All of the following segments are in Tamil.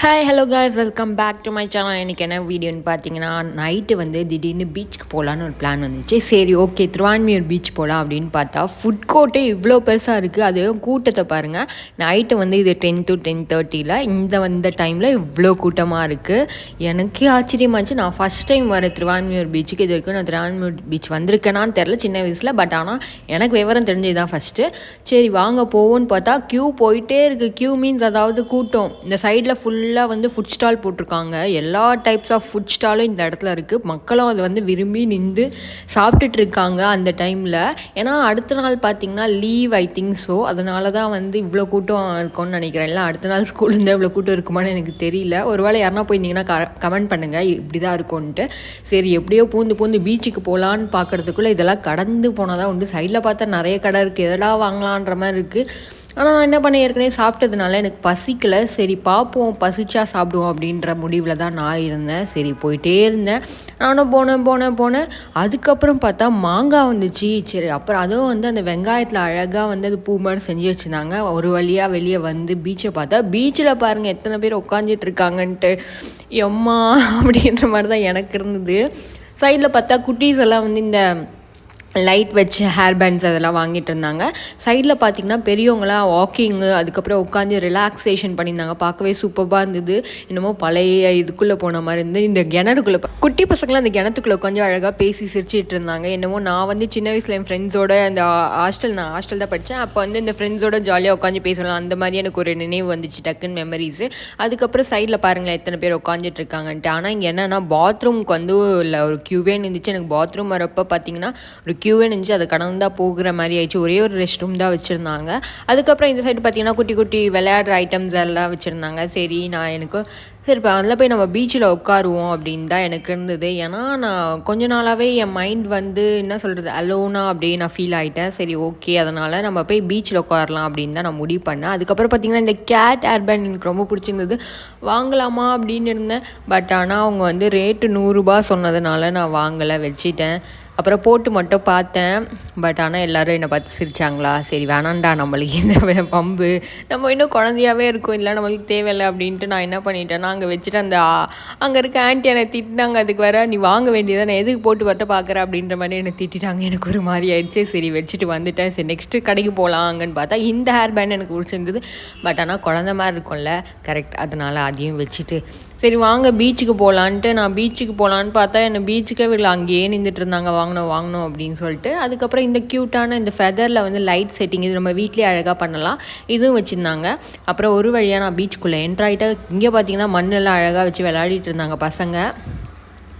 Hi hello guys, welcome back to my channel. எனக்கு என்ன வீடியோன்னு பார்த்தீங்கன்னா, நைட்டு வந்து திடீர்னு பீச்சுக்கு போகலான்னு ஒரு பிளான் வந்துச்சு. சரி, ஓகே, திருவான்மியூர் பீச் போகலாம் அப்படின்னு பார்த்தா ஃபுட் கோர்ட்டே இவ்வளோ பெருசாக இருக்குது. அதுவும் கூட்டத்தை பாருங்கள். நைட்டு வந்து இது 10 to 10:30 இந்த டைமில் இவ்வளோ கூட்டமாக இருக்குது. எனக்கே ஆச்சரியமாச்சு. நான் ஃபஸ்ட் டைம் வர திருவான்மியூர் பீச்சுக்கு. இது வரைக்கும் நான் திருவான்மியூர் பீச் வந்திருக்கேனான்னு தெரில சின்ன வயசில். பட் ஆனால் எனக்கு விவரம் தெரிஞ்சது தான் ஃபஸ்ட்டு. சரி வாங்க போவோன்னு பார்த்தா க்யூ போயிட்டே இருக்குது. க்யூ மீன்ஸ் அதாவது கூட்டம். இந்த சைடில் ஃபுல்லாக வந்து ஃபுட் ஸ்டால் போட்டிருக்காங்க. எல்லா டைப்ஸ் ஆஃப் ஃபுட் ஸ்டாலும் இந்த இடத்துல இருக்குது. மக்களும் அதை வந்து விரும்பி நின்று சாப்பிட்டுட்டு இருக்காங்க அந்த டைமில். ஏன்னா அடுத்த நாள் பார்த்திங்கன்னா லீவ், ஐ திங்க் ஸோ. அதனால தான் வந்து இவ்வளோ கூட்டம் இருக்கும்னு நினைக்கிறேன். இல்லை அடுத்த நாள் ஸ்கூல் இருந்தால் இவ்வளோ கூட்டம் இருக்குமான்னு எனக்கு தெரியல. ஒரு வேளை யாருனா போயிருந்தீங்கன்னா கமெண்ட் பண்ணுங்கள் இப்படி தான் இருக்கும்ன்ட்டு. சரி, எப்படியோ பூந்து பீச்சுக்கு போகலான்னு பார்க்குறதுக்குள்ளே இதெல்லாம் கடந்து போனால் தான் உண்டு. சைடில் பார்த்தா நிறைய கடை இருக்குது. எதடா வாங்கலான்ற மாதிரி இருக்குது. ஆனால் நான் என்ன பண்ணேன், ஏற்கனவே சாப்பிட்டதுனால எனக்கு பசிக்கலை. சரி பார்ப்போம், பசிச்சா சாப்பிடுவோம் அப்படின்ற முடிவில் தான் நான் இருந்தேன். சரி போயிட்டே இருந்தேன். நானும் போனேன். அதுக்கப்புறம் பார்த்தா மாங்காய் வந்துச்சு. சரி, அப்புறம் அதுவும் வந்து அந்த வெங்காயத்தில் அழகாக வந்து அது பூ மாதிரி செஞ்சு வச்சுருந்தாங்க. ஒரு வழியாக வெளியே வந்து பீச்சை பார்த்தா பீச்சில் பாருங்கள் எத்தனை பேர் உட்காந்துட்டு இருக்காங்கன்ட்டு. எம்மா அப்படின்ற மாதிரி தான் எனக்கு இருந்தது. சைடில் பார்த்தா குட்டீஸ் எல்லாம் வந்து இந்த லைட் வச்சு ஹேர் பேண்ட்ஸ் அதெல்லாம் வாங்கிட்டு இருந்தாங்க. சைடில் பார்த்திங்கன்னா பெரியவங்களாம் வாக்கிங்கு, அதுக்கப்புறம் உட்காந்து ரிலாக்ஸேஷன் பண்ணியிருந்தாங்க. பார்க்கவே சூப்பராக இருந்தது. என்னமோ பழைய இதுக்குள்ளே போன மாதிரி இருந்து இந்த கிணறுக்குள்ளே குட்டி பசங்களாம் அந்த கிணத்துக்குள்ளே உட்காந்து அழகாக பேசி சிரிச்சிட்டு இருந்தாங்க. என்னமோ நான் வந்து சின்ன வயசில் என் ஃப்ரெண்ட்ஸோட அந்த நான் ஹாஸ்டல் தான் படித்தேன். அப்போ வந்து இந்த ஃப்ரெண்ட்ஸோட ஜாலியாக உட்காந்து பேசலாம். அந்த மாதிரி எனக்கு ஒரு நினைவு வந்துச்சு, டக்குன்னு மெமரிஸு. அதுக்கப்புறம் சைடில் பாருங்களேன் எத்தனை பேர் உட்காந்துட்டு இருக்காங்கன்ட்டு. ஆனால் இங்கே என்னென்னா பாத்ரூமுக்கு வந்து இல்லை ஒரு க்யூவே இருந்துச்சு. எனக்கு பாத்ரூம் வரப்போ பார்த்திங்கன்னா ஒரு க்யூவே இருந்துச்சு. அதை கடந்து தான் போகிற மாதிரி ஆயிடுச்சு. ஒரே ஒரு ரெஸ்ட் ரூம் தான் வச்சுருந்தாங்க. அதுக்கப்புறம் இந்த சைடு பார்த்திங்கன்னா குட்டி விளையாடுற ஐட்டம்ஸ் எல்லாம் வச்சுருந்தாங்க. சரி இப்போ அதில் போய் நம்ம பீச்சில் உட்காருவோம் அப்படின்னு தான் எனக்கு இருந்தது. ஏன்னா நான் கொஞ்ச நாளாகவே என் மைண்ட் வந்து என்ன சொல்கிறது அலோனா அப்படியே நான் ஃபீல் ஆகிட்டேன். சரி ஓகே, அதனால் நம்ம போய் பீச்சில் உட்காரலாம் அப்படின்னு தான் நான் முடிவு பண்ணேன். அதுக்கப்புறம் பார்த்திங்கன்னா இந்த கேட் ஹேர்பேண்ட் எனக்கு ரொம்ப பிடிச்சிருந்தது. வாங்கலாமா அப்படின்னு இருந்தேன். பட் ஆனால் அவங்க வந்து ரேட்டு 100 ரூபாய் சொன்னதுனால நான் வாங்கலை, வச்சிட்டேன். அப்புறம் போட்டு மட்டும் பார்த்தேன். பட் ஆனால் எல்லோரும் என்னை பார்த்து சிரித்தாங்களா. சரி வேணாண்டா, நம்மளுக்கு இந்த பம்பு, நம்ம இன்னும் குழந்தையாகவே இருக்கும், இல்லை நம்மளுக்கு தேவையில்லை அப்படின்ட்டு நான் என்ன பண்ணிட்டேன்னா அங்கே வச்சுட்டு அங்கே இருக்க ஆண்டி என்னை திட்டினாங்க. அதுக்கு வேறு நீ வாங்க வேண்டியதை நான் எதுக்கு போட்டு மட்டும் பார்க்குறேன் அப்படின்ற மாதிரி என்னை திட்டாங்க. எனக்கு ஒரு மாதிரி ஆயிடுச்சு. சரி வச்சுட்டு வந்துட்டேன். சரி நெக்ஸ்ட்டு கடைக்கு போகலாம் அங்கன்னு பார்த்தா இந்த ஹேர் பேண்ட் எனக்கு பிடிச்சிருந்தது. பட் ஆனால் குழந்த மாதிரி இருக்கும்ல, கரெக்ட், அதனால் அதையும் வச்சுட்டு சரி வாங்க பீச்சுக்கு போகலான்ட்டு நான் பீச்சுக்கு போகலான்னு பார்த்தா என்னை பீச்சுக்கே விடல. அங்கேயே நின்றுட்டு இருந்தாங்க வாங்கணும் அப்படின்னு சொல்லிட்டு. அதுக்கப்புறம் இந்த க்யூட்டான இந்த ஃபெதரில் வந்து லைட் செட்டிங் இது நம்ம வீட்லேயே அழகாக பண்ணலாம், இதுவும் வச்சுருந்தாங்க. அப்புறம் ஒரு வழியாக நான் பீச்சுக்குள்ளே என்ட்ராயிட்டு இங்கே பார்த்தீங்கன்னா மண்ணெல்லாம் அழகாக வச்சு விளையாடிட்டு இருந்தாங்க பசங்க.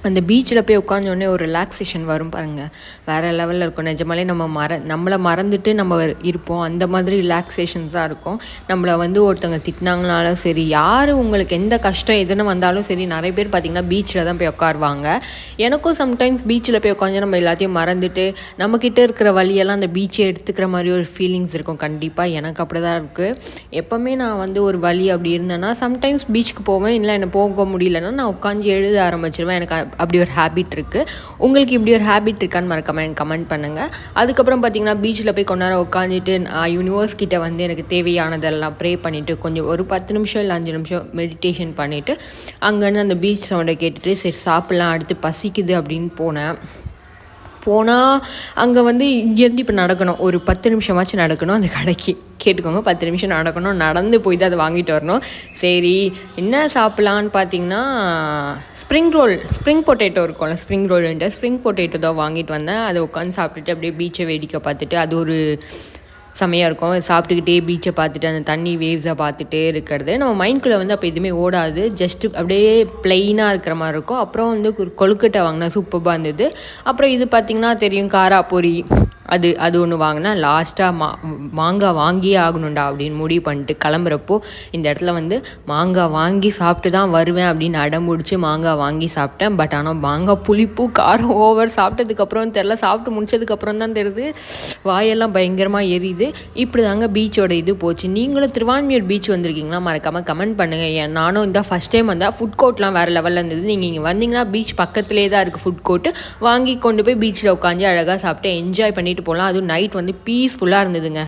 அந்த பீச்சில் போய் உட்காந்தோடனே ஒரு ரிலாக்ஸேஷன் வரும் பாருங்கள், வேறு லெவலில் இருக்கும். நிஜமாலே நம்மளை மறந்துட்டு நம்ம இருப்போம். அந்த மாதிரி ரிலாக்ஸேஷன்ஸ் தான் இருக்கும். நம்மளை வந்து ஒருத்தவங்க திட்டினாங்கனாலும் சரி, யார் உங்களுக்கு எந்த கஷ்டம் எதுன்னு வந்தாலும் சரி, நிறைய பேர் பார்த்திங்கன்னா பீச்சில் தான் போய் உட்காருவாங்க. எனக்கும் சம்டைம்ஸ் பீச்சில் போய் உட்காந்து நம்ம எல்லாத்தையும் மறந்துட்டு நம்மக்கிட்ட இருக்கிற வழியெல்லாம் அந்த பீச்சை எடுத்துக்கிற மாதிரி ஒரு ஃபீலிங்ஸ் இருக்கும். கண்டிப்பாக எனக்கு அப்படி தான் இருக்குது. எப்போவுமே நான் வந்து ஒரு வழி அப்படி இருந்தேன்னா சம்டைம்ஸ் பீச்சுக்கு போவேன். இல்லை என்னை போக முடியலன்னா நான் உட்காந்து எழுத ஆரம்பிச்சிருவேன். எனக்கு அப்படி ஒரு ஹேபிட் இருக்குது. உங்களுக்கு இப்படி ஒரு ஹேபிட் இருக்கான்னு மறக்காம எனக்கு கமெண்ட் பண்ணுங்கள். அதுக்கப்புறம் பார்த்திங்கன்னா பீச்சில் போய் கொஞ்ச நேரம் உட்காந்துட்டு யூனிவர்ஸ் கிட்ட வந்து எனக்கு தேவையானதெல்லாம் ப்ரே பண்ணிவிட்டு கொஞ்சம் ஒரு 10 நிமிஷம் இல்லை 5 நிமிஷம் மெடிடேஷன் பண்ணிவிட்டு அங்கேருந்து அந்த பீச் சவுண்டை கேட்டுட்டு சரி சாப்பிட்லாம், அடுத்து பசிக்குது அப்படின்னு போனால் அங்கே வந்து இங்கேருந்து இப்போ நடக்கணும், ஒரு 10 நிமிஷமாச்சும் நடக்கணும் அந்த கடைக்கு. கேட்டுக்கோங்க, 10 நிமிஷம் நடக்கணும், நடந்து போய் தான் அதை வாங்கிட்டு வரணும். சரி என்ன சாப்பிட்லான்னு பார்த்தீங்கன்னா ஸ்ப்ரிங் பொட்டேட்டோ இருக்கும்ல, ஸ்ப்ரிங் பொட்டேட்டோ தான் வாங்கிட்டு வந்தேன். அதை உட்காந்து சாப்பிட்டுட்டு அப்படியே பீச்சை வேடிக்கை பார்த்துட்டு அது ஒரு செமையாக இருக்கும். சாப்பிட்டுக்கிட்டே பீச்சை பார்த்துட்டு அந்த தண்ணி வேவ்ஸை பார்த்துட்டே இருக்கிறது நம்ம மைண்ட்குள்ளே வந்து அப்போ எதுவுமே ஓடாது, ஜஸ்ட்டு அப்படியே ப்ளெயினாக இருக்கிற மாதிரி இருக்கும். அப்புறம் வந்து கொழுக்கட்டை வாங்கினா சூப்பராக இருந்தது. அப்புறம் இது பார்த்திங்கன்னா தெரியும், காரா பொரி, அது ஒன்று வாங்கினா லாஸ்ட்டாக மாங்காய் வாங்கியே ஆகணும்டா அப்படின்னு முடிவு பண்ணிட்டு கிளம்புறப்போ இந்த இடத்துல வந்து மாங்காய் வாங்கி சாப்பிட்டு தான் வருவேன் அப்படின்னு அடம்பிடிச்சி மாங்காய் வாங்கி சாப்பிட்டேன். பட் ஆனால் மாங்காய் புளிப்பு காரம் ஓவர். சாப்பிட்டதுக்கப்புறம் தெரில, சாப்பிட்டு முடிச்சதுக்கப்புறம் தான் தெரியுது வாயெல்லாம் பயங்கரமாக எரியுது. இப்படி தாங்க பீச்சோட இது போச்சு. நீங்களும் திருவான்மியூர் பீச் வந்திருக்கீங்களா மறக்காமல் கமெண்ட் பண்ணுங்கள். நானும் இந்த ஃபஸ்ட் டைம் வந்தால் ஃபுட் கோர்ட்லாம் வேறு லெவலில் இருந்தது. நீங்கள் இங்கே வந்தீங்கன்னா பீச் பக்கத்துலேயே தான் இருக்குது ஃபுட் கோர்ட்டு. வாங்கி கொண்டு போய் பீச்சில் உட்காந்து அழகாக சாப்பிட்டு என்ஜாய் பண்ணிட்டு போகலாம். அதுவும் நைட் வந்து பீஸ்ஃபுல்லாக இருந்ததுங்க.